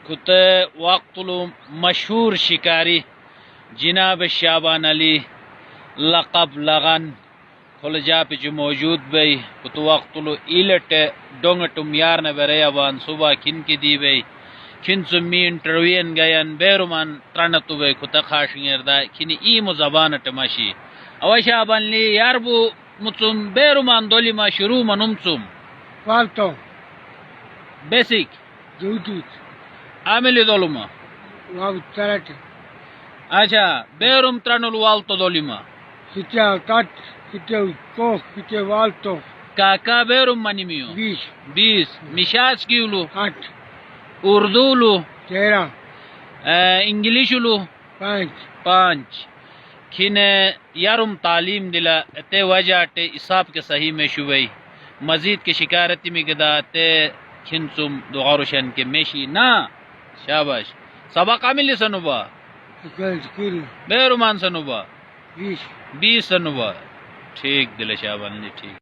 कुत वक्तुल मशहूर शिकारी जनाब शाबान अली लक़ब लगन खुलजा पिच मौजूद बई कुत वक्तुल इलट डोंग टुम यार न बेरे अबान सुबह किन की दी बई किन सुमी इंटरव्यून गयन बेरुमान त्रनतु बई कुत खाशिंगरदा किन ईमो जबान टमाशी अव शाबान ली यार बु मुचुम बेरुमान दोलिमा शुरू मनुमचुम Falto, basic Judith, आमिली दोलुमा Love Charity, अच्छा बेरुम त्रनुल वाल्तो दोलिमा Hitia Tat, Hitia Koch, Hitia Walto, काका बेरुम मनिमियो Bish, 20 मिशास कीलू 8, उर्दूलू 13, इंग्लिशलू 5, 5 खिने यारुम तालीम दिला ते वजह टे इसाब के सही में शुबई मजीद के शिकारती में गदाते खिनसुम दुआरुशन के मेशी ना शाबाश सबक आमिल सनुबा Skill, बेरुमान सनुबा Bish. 20 सनुबा ठीक दिले शाबान जी ठीक।